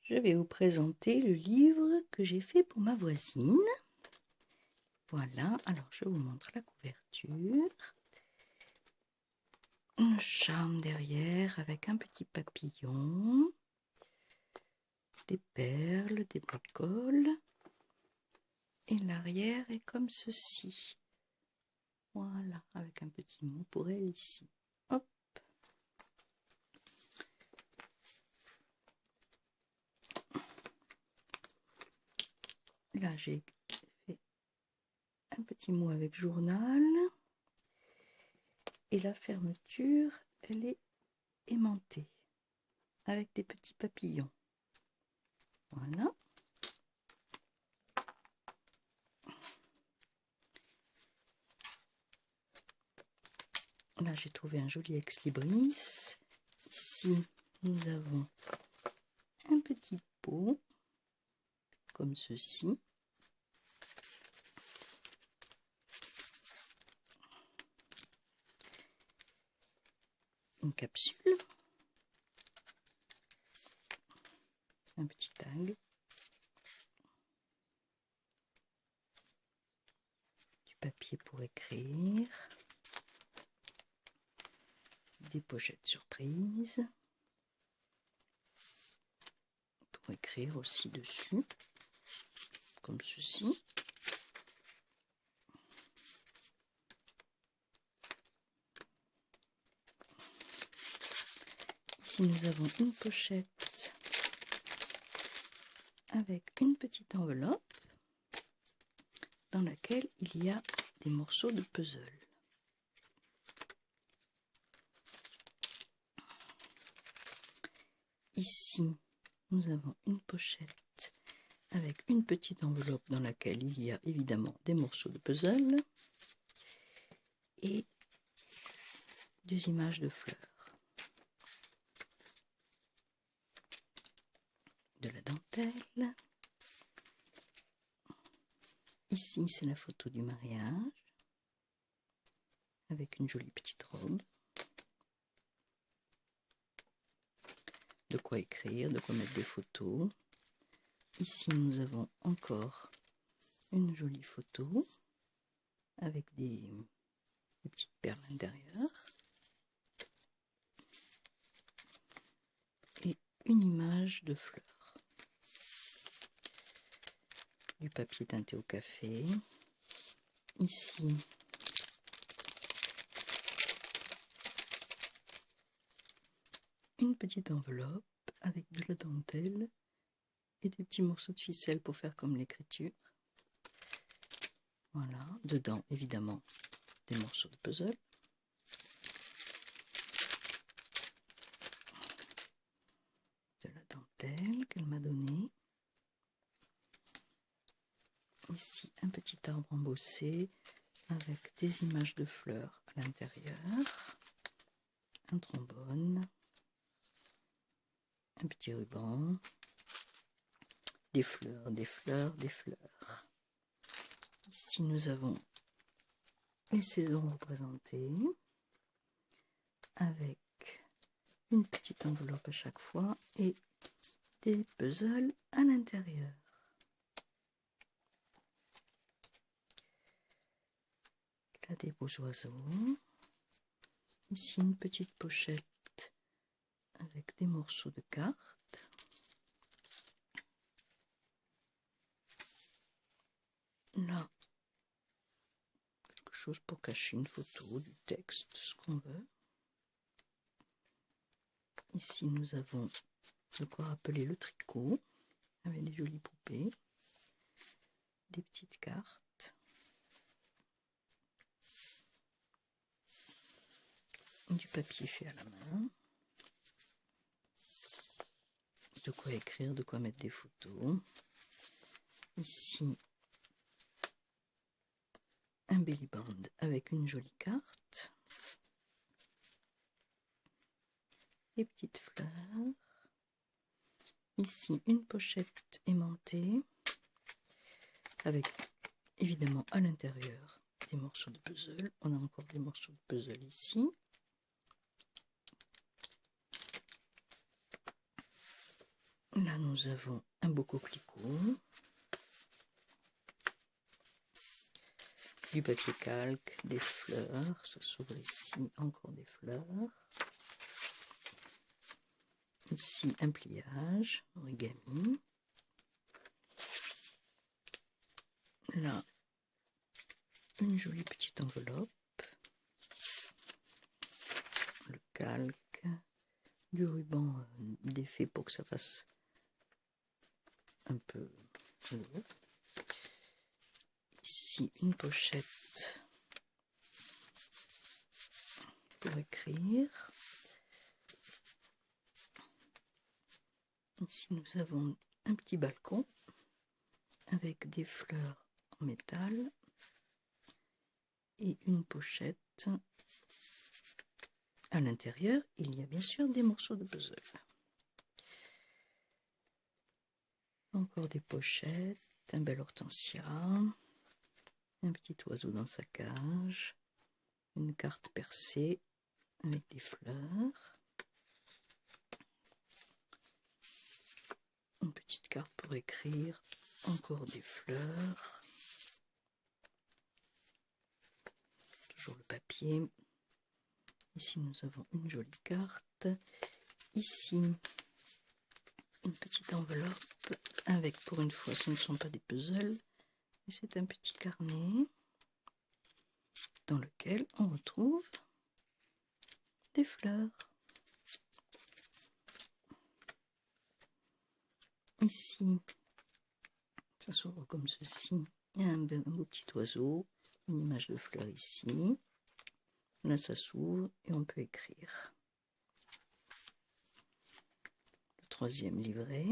je vais vous présenter le livre que j'ai fait pour ma voisine. Voilà, alors je vous montre la couverture. Un charme derrière avec un petit papillon, des perles, des bricoles. Et l'arrière est comme ceci. Voilà, avec un petit mot pour elle ici. Hop. Là, j'ai fait un petit mot avec journal. Et la fermeture, elle est aimantée avec des petits papillons. Voilà. Là, j'ai trouvé un joli ex-libris. Ici, nous avons un petit pot, comme ceci. Une capsule. Un petit tag. Du papier pour écrire. Des pochettes surprises. Pour écrire aussi dessus. Comme ceci. Ici, nous avons une pochette avec une petite enveloppe dans laquelle il y a des morceaux de puzzle. Ici, nous avons une pochette avec une petite enveloppe dans laquelle il y a évidemment des morceaux de puzzle et des images de fleurs. De la dentelle. Ici, c'est la photo du mariage avec une jolie petite robe. De quoi écrire, de quoi mettre des photos. Ici, nous avons encore une jolie photo avec des petites perles à l'intérieur. Et une image de fleurs. Du papier teinté au café. Ici, une petite enveloppe avec de la dentelle et des petits morceaux de ficelle pour faire comme l'écriture. Voilà, dedans évidemment des morceaux de puzzle. De la dentelle qu'elle m'a donnée. Ici, un petit arbre embossé avec des images de fleurs à l'intérieur. Un trombone. Un petit ruban. Des fleurs, des fleurs, des fleurs. Ici, nous avons les saisons représentées avec une petite enveloppe à chaque fois et des puzzles à l'intérieur. Là, des beaux oiseaux. Ici, une petite pochette avec des morceaux de cartes. Là, quelque chose pour cacher une photo, du texte, ce qu'on veut. Ici, nous avons de quoi rappeler le tricot, avec des jolies poupées, des petites cartes, du papier fait à la main, de quoi écrire, de quoi mettre des photos. Ici, un belly band avec une jolie carte, des petites fleurs. Ici, une pochette aimantée avec évidemment à l'intérieur des morceaux de puzzle. On a encore des morceaux de puzzle ici. Là, Là, nous avons un beau coquelicot, du papier calque, des fleurs, ça s'ouvre ici, encore des fleurs. Ici, un pliage, origami. Là, une jolie petite enveloppe, le calque, du ruban défait pour que ça fasse un peu lourd. Ici, une pochette pour écrire. Ici, nous avons un petit balcon avec des fleurs en métal et une pochette. À l'intérieur, il y a bien sûr des morceaux de puzzle. Encore des pochettes, un bel hortensia, un petit oiseau dans sa cage, une carte percée avec des fleurs, une petite carte pour écrire, encore des fleurs, toujours le papier. Ici, nous avons une jolie carte. Ici, une petite enveloppe avec, pour une fois, ce ne sont pas des puzzles, mais c'est un petit carnet dans lequel on retrouve des fleurs. Ici, ça s'ouvre comme ceci. Il y a un beau petit oiseau, une image de fleur ici. Là, ça s'ouvre et on peut écrire. Le troisième livret,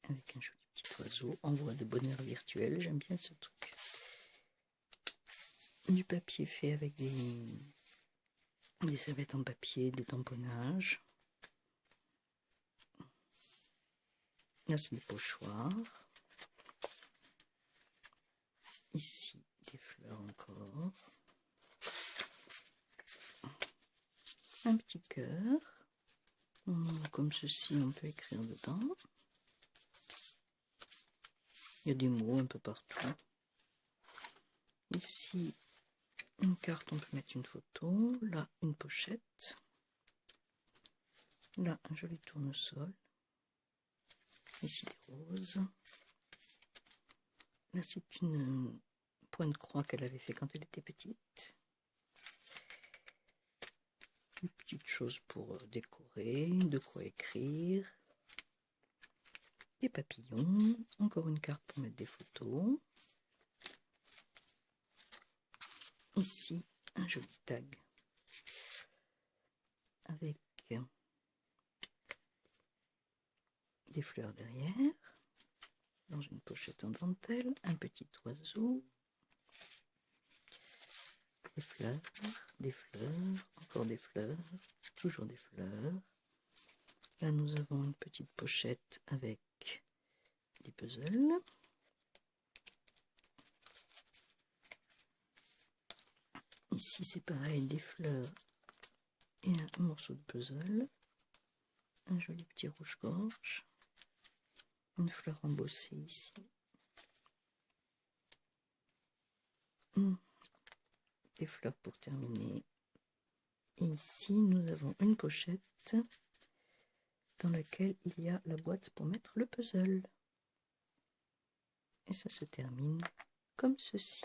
avec un joli petit oiseau, envoi de bonheur virtuel, j'aime bien ce truc. Du papier fait avec des serviettes en papier, des tamponnages. Là, c'est des pochoirs. Ici, des fleurs encore. Un petit cœur. Comme ceci, on peut écrire dedans. Il y a des mots un peu partout. Ici, une carte, on peut mettre une photo. Là, une pochette. Là, un joli tournesol. Ici, des roses. Là, c'est une pointe croix qu'elle avait fait quand elle était petite. Une petite chose pour décorer, de quoi écrire. Des papillons. Encore une carte pour mettre des photos. Ici, un joli tag avec des fleurs derrière, dans une pochette en dentelle, un petit oiseau, des fleurs, encore des fleurs, toujours des fleurs. Là, nous avons une petite pochette avec des puzzles. Ici, c'est pareil, des fleurs et un morceau de puzzle. Un joli petit rouge-gorge. Une fleur embossée ici. Des fleurs pour terminer. Et ici, nous avons une pochette dans laquelle il y a la boîte pour mettre le puzzle. Et ça se termine comme ceci.